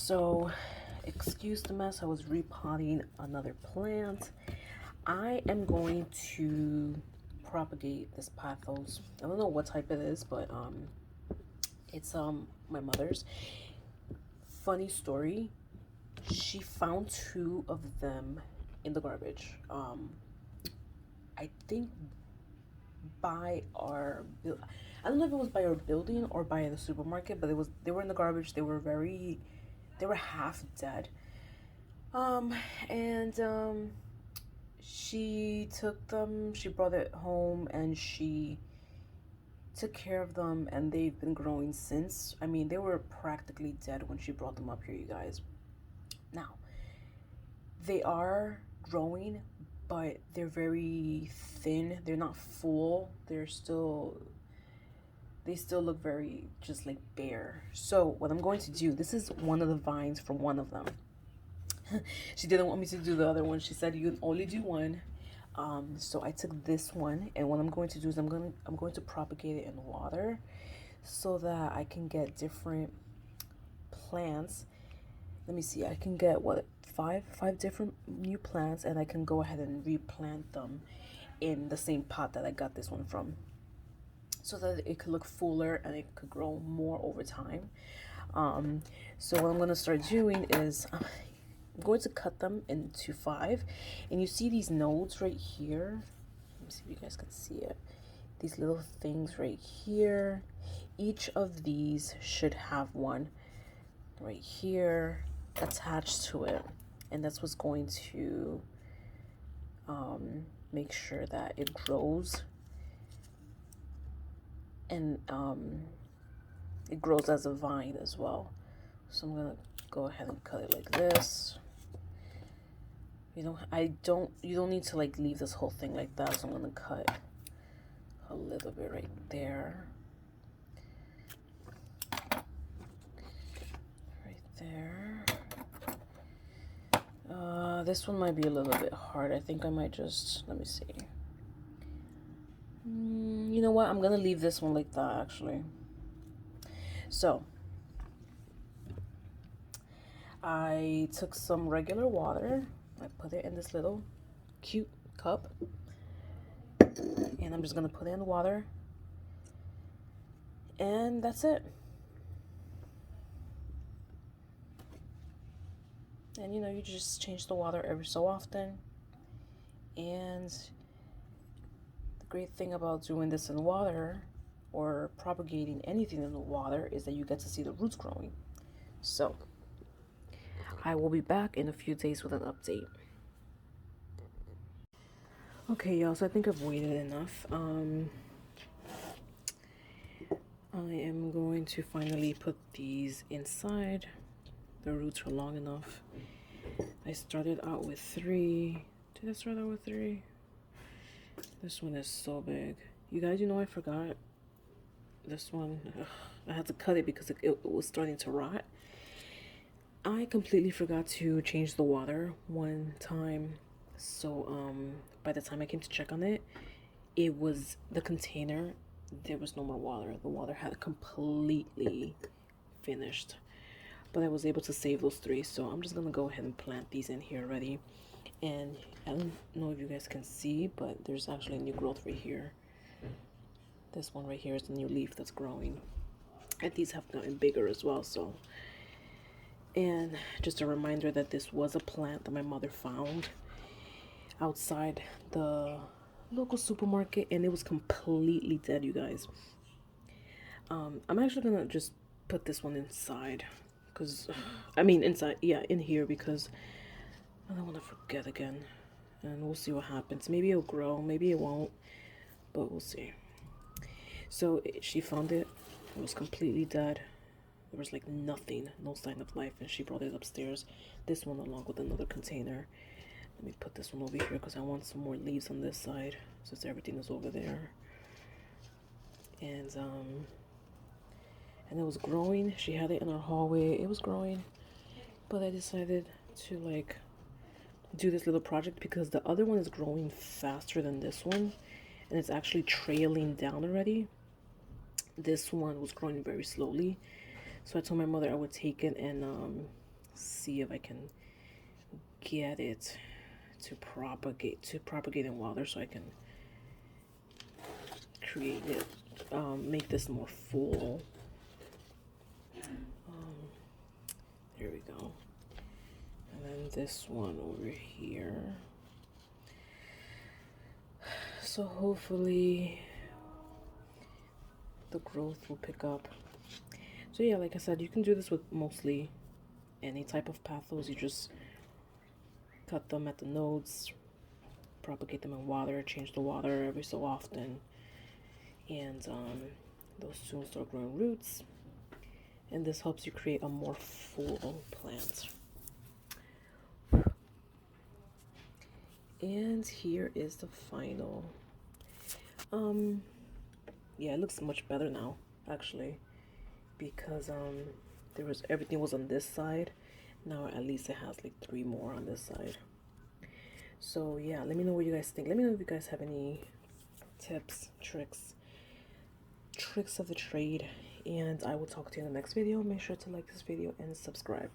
So, excuse the mess. I was repotting another plant. I am going to propagate this pothos. I don't know what type it is, but it's my mother's. Funny story. She found two of them in the garbage. I think by our I don't know if it was by our building or by the supermarket, but they were in the garbage. They were half dead. Um, and she took them, she brought it home, and she took care of them, and they've been growing since. I mean, they were practically dead when she brought them up here, you guys. Now, they are growing, but they're very thin. They're not full. They still look very just like bare. So what I'm going to do, this is one of the vines from one of them. She didn't want me to do the other one. She said you can only do one. So I took this one, and what I'm going to do is I'm going to propagate it in water so that I can get different plants. Let me see. I can get what, five different new plants, and I can go ahead and replant them in the same pot that I got this one from, so that it could look fuller and it could grow more over time. So what I'm going to start doing is I'm going to cut them into 5, and you see these nodes right here. Let me see if you guys can see it. These little things right here. Each of these should have one right here attached to it, and that's what's going to make sure that it grows, and it grows as a vine as well. So I'm gonna go ahead and cut it like this. You don't need to like leave this whole thing like that, so I'm gonna cut a little bit right there, right there. This one might be a little bit hard. I think I might just, let me see. You know what? I'm gonna leave this one like that actually. So I took some regular water. I put it in this little cute cup, and I'm just gonna put it in the water, and that's it. And you just change the water every so often. And the great thing about doing this in water, or propagating anything in the water, is that you get to see the roots growing. So I will be back in a few days with an update. Okay, y'all, so I think I've waited enough. I am going to finally put these inside. The roots are long enough. I started out with 3. Did I start out with 3? This one is so big. You guys, I forgot this one. I had to cut it because it was starting to rot. I completely forgot to change the water one time. So by the time I came to check on it, it was the container. There was no more water. The water had completely finished. But I was able to save those 3, so I'm just gonna go ahead and plant these in here already. And I don't know if you guys can see, but there's actually a new growth right here. This one right here is the new leaf that's growing, and these have gotten bigger as well. So, and just a reminder that this was a plant that my mother found outside the local supermarket, and it was completely dead, you guys. I'm actually gonna just put this one inside, because inside, yeah, in here, because I don't want to forget again. And we'll see what happens. Maybe it'll grow, maybe it won't, but we'll see. So she found it. It was completely dead. There was like nothing, no sign of life, and she brought it upstairs. This one along with another container. Let me put this one over here because I want some more leaves on this side, since everything is over there. And it was growing. She had it in her hallway. It was growing, but I decided to like do this little project because the other one is growing faster than this one, and it's actually trailing down already. This one was growing very slowly, so I told my mother I would take it and see if I can get it to propagate in water, so I can create it, make this more full. There we go. And then this one over here. So hopefully the growth will pick up. So yeah, like I said, you can do this with mostly any type of pothos. You just cut them at the nodes, propagate them in water, change the water every so often, and those soon start growing roots. And this helps you create a more full plant. And here is the final. Yeah, it looks much better now, actually, because everything was on this side. Now at least it has like 3 more on this side. So yeah, let me know what you guys think. Let me know if you guys have any tips, tricks of the trade, and I will talk to you in the next video. Make sure to like this video and subscribe.